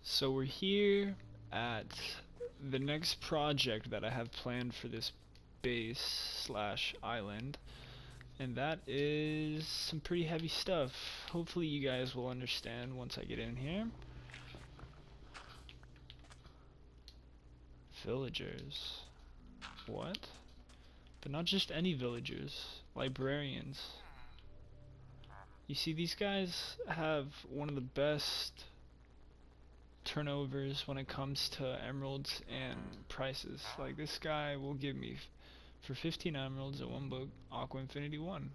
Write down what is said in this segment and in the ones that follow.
So we're here at the next project that I have planned for this base slash island, and that is some pretty heavy stuff. Hopefully you guys will understand once I get in here. Villagers. What? But not just any villagers. Librarians. You see, these guys have one of the best turnovers when it comes to emeralds and prices. Like, this guy will give me for 15 emeralds and one book Aqua Infinity 1.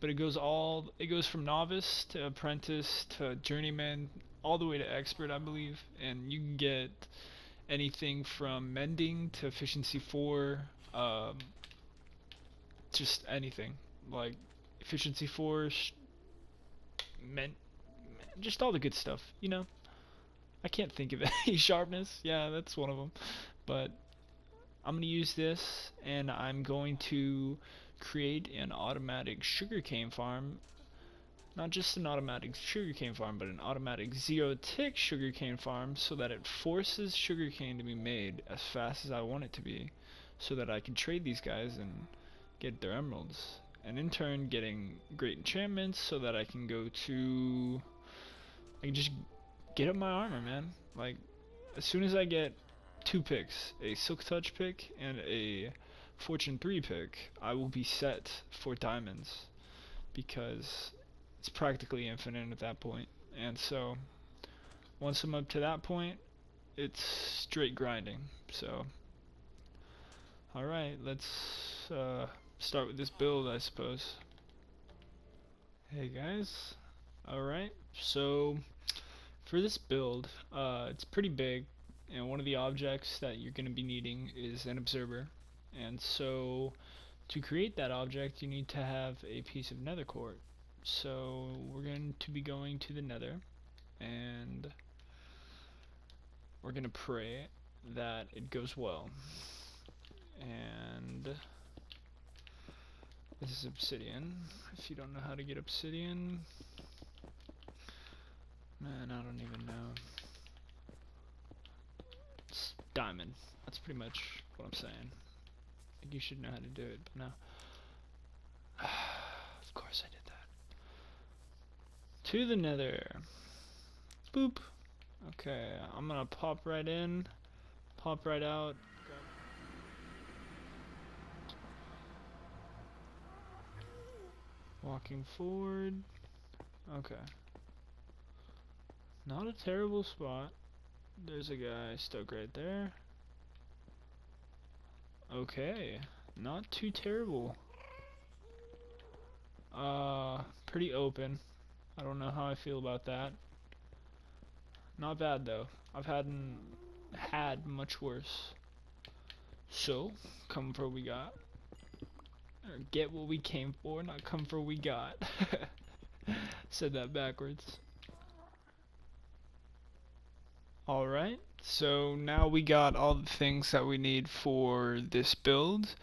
But it goes from novice to apprentice to journeyman all the way to expert, I believe, and you can get anything from mending to efficiency 4, just anything. Like efficiency 4, just all the good stuff, you know? I can't think of any. Sharpness, yeah, that's one of them. But I'm going to use this, and I'm going to create an automatic sugarcane farm. Not just an automatic sugarcane farm, but an automatic zero-tick sugarcane farm, so that it forces sugarcane to be made as fast as I want it to be, so that I can trade these guys and get their emeralds. And in turn, getting great enchantments, so that I can just get up my armor, man. Like, as soon as I get 2 picks, a Silk Touch pick and a Fortune 3 pick, I will be set for diamonds, because it's practically infinite at that point. And so, once I'm up to that point, it's straight grinding. So, alright, let's start with this build, I suppose. Hey guys. Alright, so for this build, it's pretty big, and one of the objects that you're going to be needing is an observer. And so, to create that object, you need to have a piece of nether quartz. So we're going to be going to the nether, and we're going to pray that it goes well. And this is obsidian. If you don't know how to get obsidian, man, I don't even know. It's diamond. That's pretty much what I'm saying. You should know how to do it, but no. Of course I did that. To the nether. Boop. Okay, I'm gonna pop right in, pop right out. Walking forward. Okay. Not a terrible spot. There's a guy stuck right there. Okay. Not too terrible. Pretty open. I don't know how I feel about that. Not bad though. I've had much worse. So, come for what we got. Or get what we came for, not come for what we got. Said that backwards. Alright, so now we got all the things that we need for this build.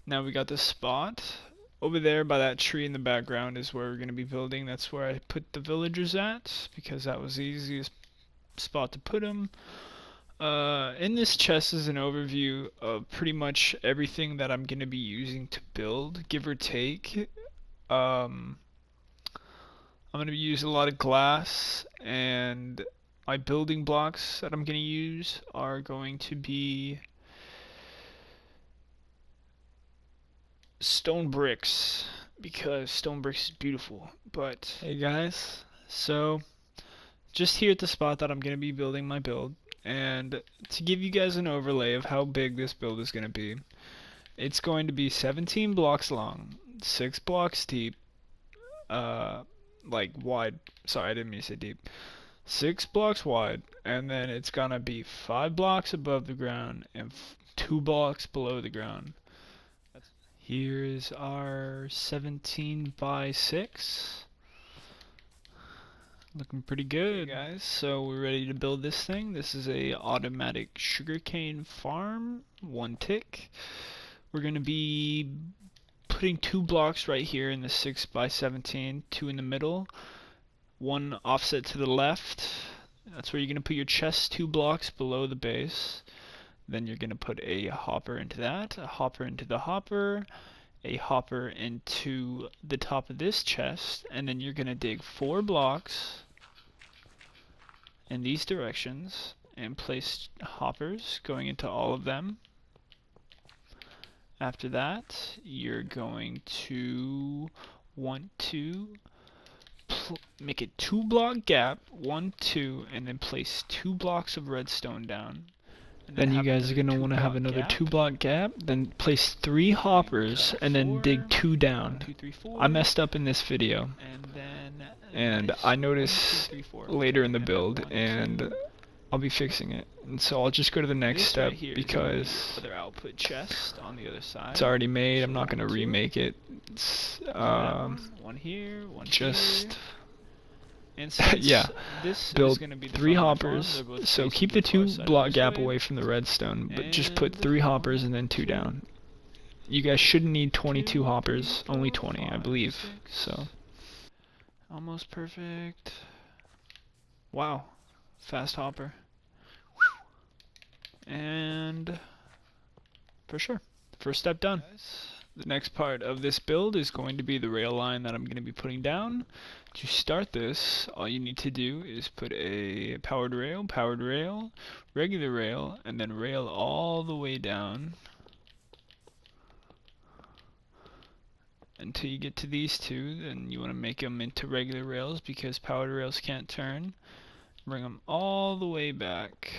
Now we got the spot. Over there by that tree in the background is where we're going to be building. That's where I put the villagers at, because that was the easiest spot to put them. In this chest is an overview of pretty much everything that I'm going to be using to build, give or take. I'm going to use a lot of glass, and my building blocks that I'm going to use are going to be stone bricks, because stone bricks is beautiful. But hey guys, so just here at the spot that I'm going to be building my build, and to give you guys an overlay of how big this build is going to be, it's going to be 17 blocks long, 6 blocks deep, like wide, sorry I didn't mean to say deep, 6 blocks wide, and then it's gonna be 5 blocks above the ground and 2 blocks below the ground. Here's our 17 by 6. Looking pretty good, guys. So we're ready to build this thing. This is a automatic sugarcane farm, 1 tick. We're gonna be putting 2 blocks right here in the 6 by 17, 2 in the middle, 1 offset to the left, That's where you're going to put your chest 2 blocks below the base. Then you're going to put a hopper into that, a hopper into the hopper, a hopper into the top of this chest, and then you're going to dig 4 blocks in these directions and place hoppers going into all of them. After that, you're going to want to make a 2 block gap, 1, 2, and then place 2 blocks of redstone down. And then you guys are going to want to have another 2 block gap, then place 3 hoppers, and then dig 2 down. I messed up in this video, and I noticed later in the build, and I'll be fixing it. And so I'll just go to the next step because it's already made. I'm not going to remake it. It's one here, one just yeah, build 3 hoppers. So keep the 2 block gap away from the redstone, but just put 3 hoppers and then 2 down. You guys shouldn't need 22 hoppers, only 20, I believe. So almost perfect. Wow, fast hopper. And for sure, first step done. The next part of this build is going to be the rail line that I'm going to be putting down. To start this, all you need to do is put a powered rail, regular rail, and then rail all the way down until you get to these 2. Then you want to make them into regular rails because powered rails can't turn. Bring them all the way back.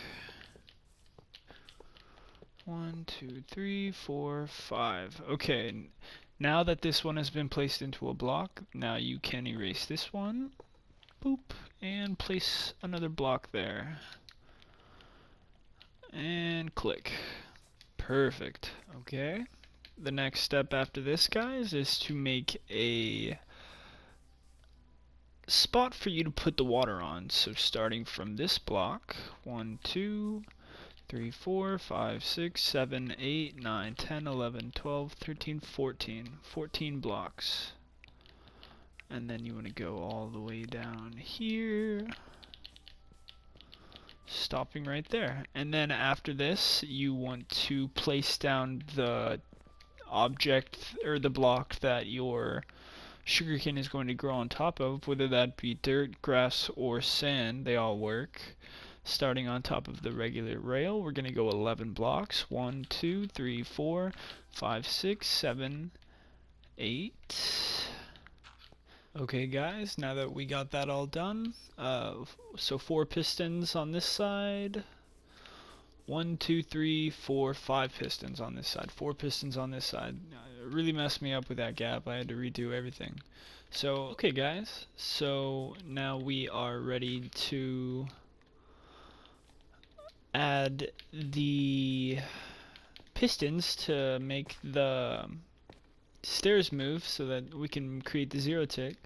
1, 2, 3, 4, 5. Okay, now that this one has been placed into a block, now you can erase this one. Boop, and place another block there. And click. Perfect. Okay. The next step after this, guys, is to make a spot for you to put the water on. So starting from this block, 1, 2, 3, 4, 5, 6, 7, 8, 9, 10, 11, 12, 13, 14. 14 blocks. And then you want to go all the way down here, stopping right there. And then after this, you want to place down the object or the block that your sugarcane is going to grow on top of, whether that be dirt, grass, or sand. They all work. Starting on top of the regular rail, we're going to go 11 blocks. 1, 2, 3, 4, 5, 6, 7, 8. Okay guys, now that we got that all done, so 4 pistons on this side. 1, 2, 3, 4, 5 pistons on this side. 4 pistons on this side. It really messed me up with that gap. I had to redo everything. So, okay guys, so now we are ready to add the pistons to make the stairs move so that we can create the 0 tick.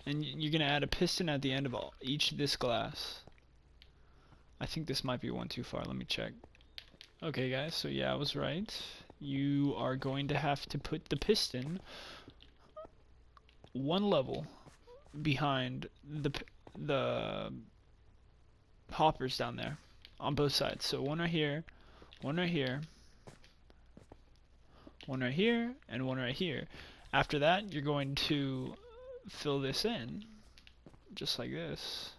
And you're going to add a piston at the end of each of this glass. I think this might be one too far. Let me check. Okay guys, so yeah, I was right. You are going to have to put the piston 1 level behind the hoppers down there on both sides. So 1 right here, 1 right here, 1 right here, and 1 right here. After that, you're going to fill this in just like this.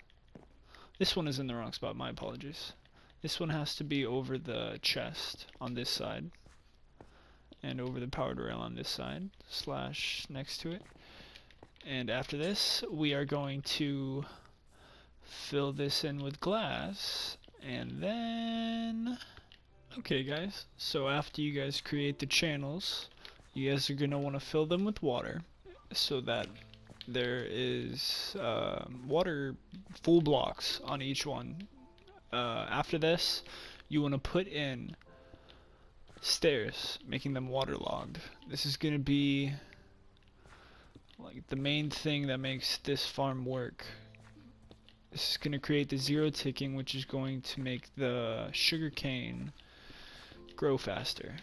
This one is in the wrong spot, my apologies. This one has to be over the chest on this side and over the powered rail on this side, slash next to it. And after this, we are going to fill this in with glass, and then okay guys, so after you guys create the channels, you guys are going to want to fill them with water so that there is water full blocks on each one. After this, you want to put in stairs, making them waterlogged. This is going to be like the main thing that makes this farm work. This is going to create the 0 ticking, which is going to make the sugarcane grow faster.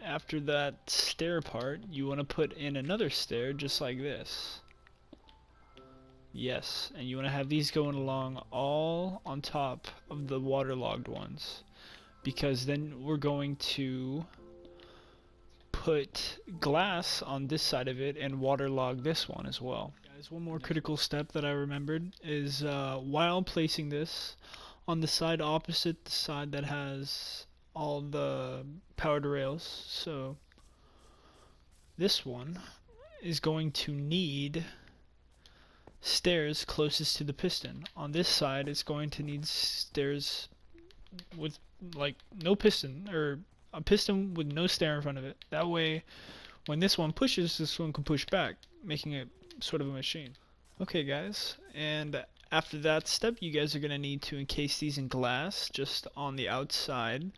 After that stair part, you want to put in another stair just like this. Yes, and you want to have these going along all on top of the waterlogged ones, because then we're going to put glass on this side of it and waterlog this one as well. Guys, one more critical step that I remembered is while placing this on the side opposite the side that has all the powered rails, so this one is going to need stairs closest to the piston. On this side, it's going to need stairs with like no piston, or a piston with no stair in front of it. That way, when this one pushes, this one can push back, making it sort of a machine. Okay, guys, and after that step, you guys are going to need to encase these in glass just on the outside,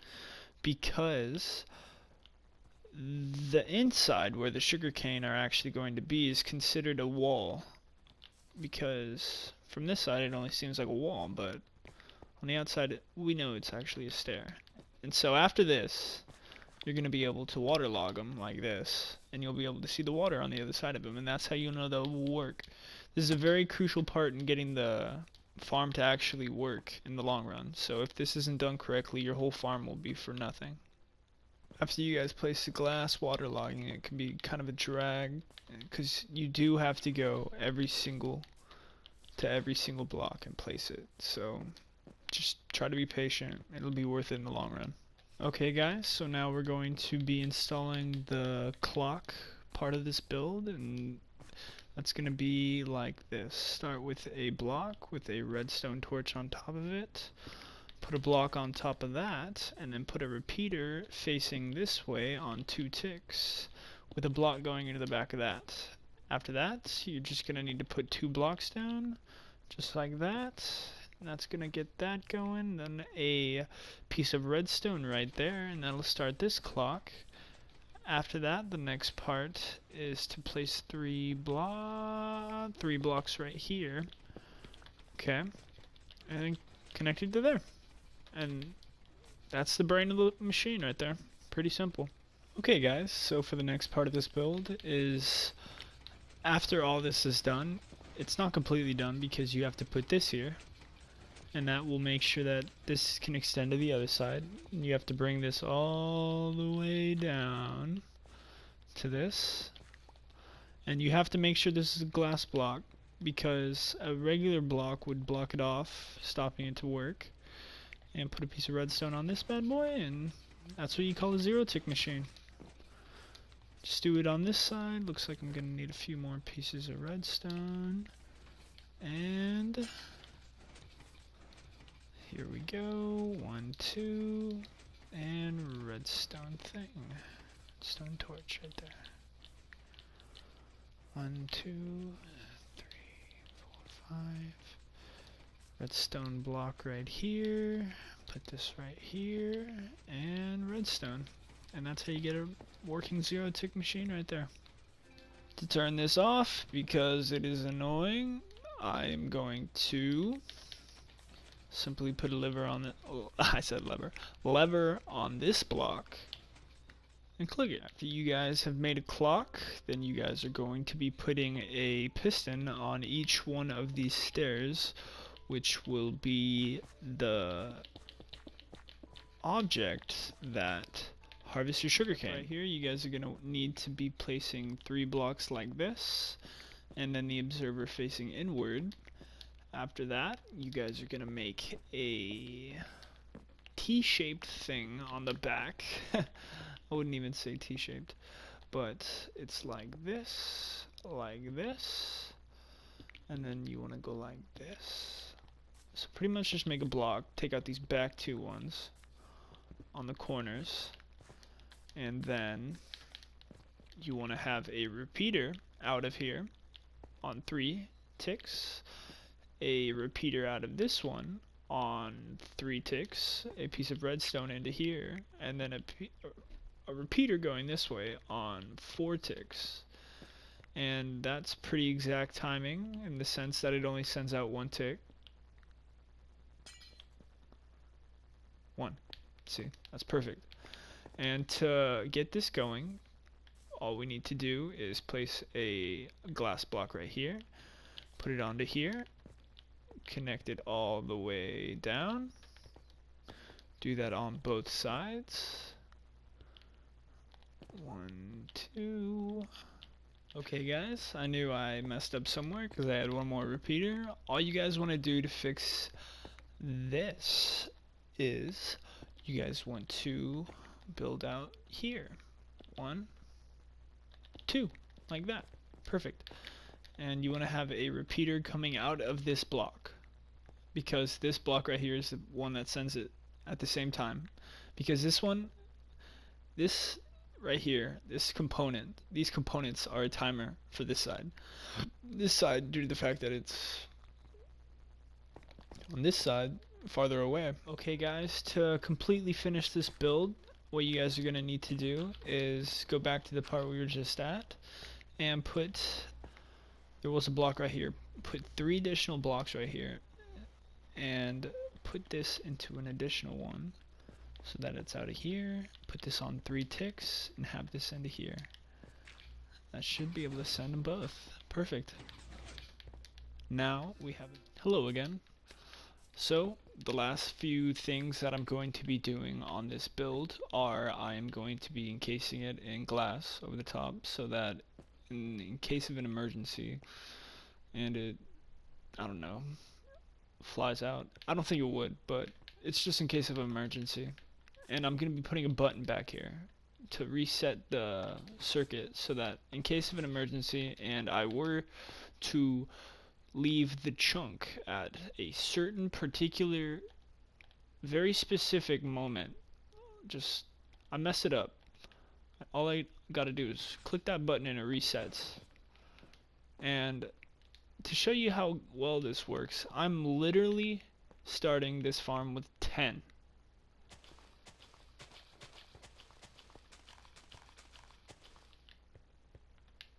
because the inside where the sugarcane are actually going to be is considered a wall, because from this side it only seems like a wall, but on the outside we know it's actually a stair. And so after this, you're going to be able to waterlog them like this, and you'll be able to see the water on the other side of them, and that's how you know they'll work. This is a very crucial part in getting the farm to actually work in the long run, so if this isn't done correctly, your whole farm will be for nothing. After you guys place the glass, waterlogging it can be kind of a drag, because you do have to go every single block and place it. So just try to be patient. It'll be worth it in the long run. Okay guys, so now we're going to be installing the clock part of this build, and that's going to be like this. Start with a block with a redstone torch on top of it. Put a block on top of that, and then put a repeater facing this way on 2 ticks with a block going into the back of that. After that, you're just going to need to put 2 blocks down, just like that, and that's going to get that going. Then a piece of redstone right there, and that'll start this clock. After that, the next part is to place 3 blocks right here. Okay, and connected to there. And that's the brain of the machine right there. Pretty simple. Okay guys, so for the next part of this build is, after all this is done, it's not completely done because you have to put this here, and that will make sure that this can extend to the other side. And you have to bring this all the way down to this, and you have to make sure this is a glass block, because a regular block would block it off, stopping it to work. And put a piece of redstone on this bad boy, and that's what you call a 0-tick machine. Just do it on this side. Looks like I'm gonna need a few more pieces of redstone. And here we go. 1, 2, and redstone thing. Redstone torch right there. 1, 2, 3, 4, 5. Redstone block right here, put this right here, and redstone. And that's how you get a working 0-tick machine right there. To turn this off, because it is annoying, I am going to simply put a lever on the, oh, I said lever on this block, and click it. After you guys have made a clock, then you guys are going to be putting a piston on each one of these stairs, which will be the object that harvests your sugarcane. Right here, you guys are going to need to be placing 3 blocks like this, and then the observer facing inward. After that, you guys are going to make a T-shaped thing on the back. I wouldn't even say T-shaped, but it's like this, and then you want to go like this. So pretty much just make a block, take out these back 2 ones on the corners, and then you want to have a repeater out of here on 3 ticks, a repeater out of this one on 3 ticks, a piece of redstone into here, and then a repeater going this way on 4 ticks. And that's pretty exact timing in the sense that it only sends out 1 tick. 1. See, that's perfect. And to get this going, all we need to do is place a glass block right here, put it onto here, connect it all the way down, do that on both sides. 1, 2. Okay guys, I knew I messed up somewhere because I had one more repeater. All you guys want to do to fix this is you guys want to build out here. 1, 2, like that. Perfect. And you want to have a repeater coming out of this block, because this block right here is the one that sends it at the same time. Because this right here, these components are a timer for this side. This side, due to the fact that it's on this side, farther away. Okay guys, to completely finish this build, what you guys are going to need to do is go back to the part we were just at and there was a block right here, put 3 additional blocks right here and put this into an additional one so that it's out of here. Put this on 3 ticks and have this into here. That should be able to send them both. Perfect. Now we have hello again. So the last few things that I'm going to be doing on this build are I am going to be encasing it in glass over the top so that in case of an emergency and it, I don't know, flies out. I don't think it would, but it's just in case of an emergency. And I'm going to be putting a button back here to reset the circuit so that in case of an emergency and I were to leave the chunk at a certain particular very specific moment, just I mess it up, all I gotta do is click that button and it resets. And to show you how well this works, I'm literally starting this farm with 10.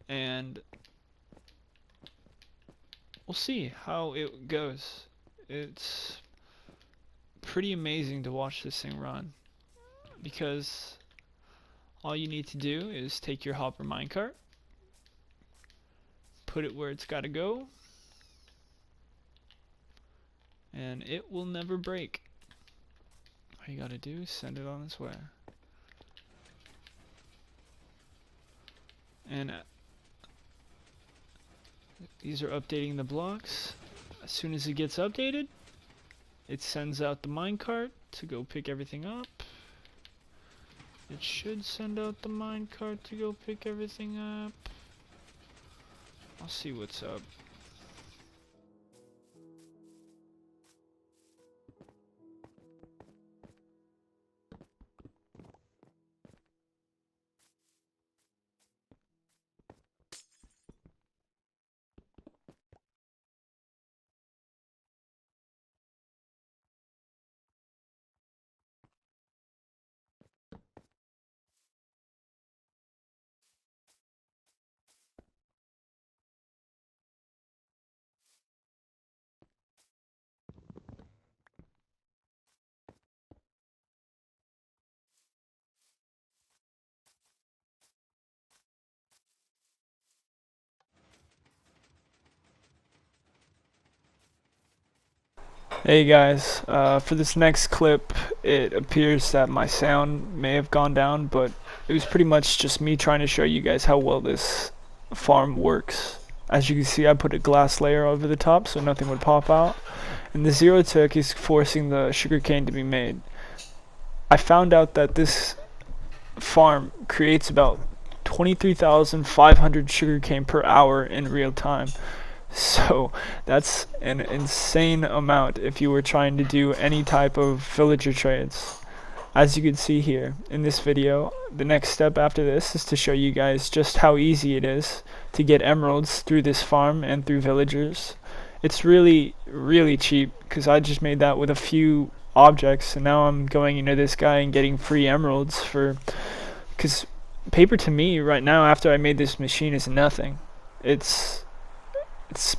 And we'll see how it goes. It's pretty amazing to watch this thing run, because all you need to do is take your hopper minecart, put it where it's got to go, and it will never break. All you gotta do is send it on its way. And these are updating the blocks. As soon as it gets updated, it sends out the minecart to go pick everything up. It should send out the minecart to go pick everything up. I'll see what's up. Hey guys, for this next clip, it appears that my sound may have gone down, but it was pretty much just me trying to show you guys how well this farm works. As you can see, I put a glass layer over the top so nothing would pop out, and the 0 tick is forcing the sugarcane to be made. I found out that this farm creates about 23,500 sugarcane per hour in real time. So that's an insane amount if you were trying to do any type of villager trades. As you can see here in this video, the next step after this is to show you guys just how easy it is to get emeralds through this farm and through villagers. It's really cheap, because I just made that with a few objects, and now I'm going into this guy and getting free emeralds because paper to me right now after I made this machine is nothing. It's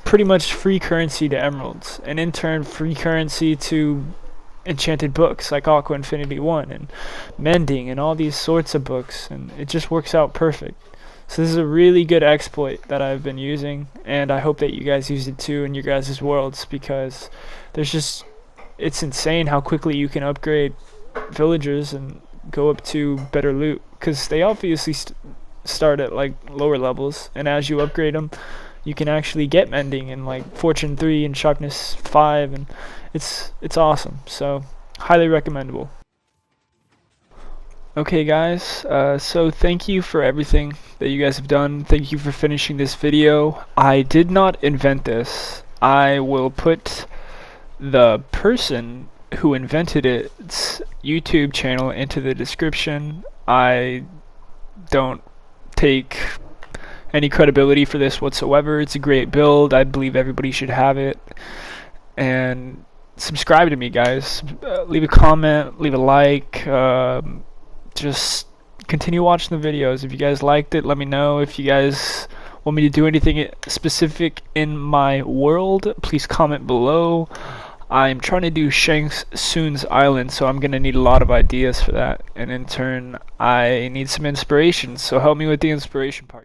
pretty much free currency to emeralds, and in turn free currency to enchanted books like Aqua Infinity 1 and mending and all these sorts of books, and it just works out perfect. So this is a really good exploit that I've been using, and I hope that you guys use it too in your guys' worlds, because it's insane how quickly you can upgrade villagers and go up to better loot, because they obviously start at like lower levels, and as you upgrade them you can actually get mending and like fortune 3 and sharpness 5, and it's awesome. So highly recommendable. Okay guys, so thank you for everything that you guys have done. Thank you for finishing this video. I did not invent this. I will put the person who invented its YouTube channel into the description. I don't take any credibility for this whatsoever. It's a great build. I believe everybody should have it. And subscribe to me, guys. Leave a comment, leave a like. Just continue watching the videos. If you guys liked it, let me know. If you guys want me to do anything specific in my world, please comment below. I'm trying to do Shang Tsung's Island, so I'm gonna need a lot of ideas for that, and in turn I need some inspiration, so help me with the inspiration part.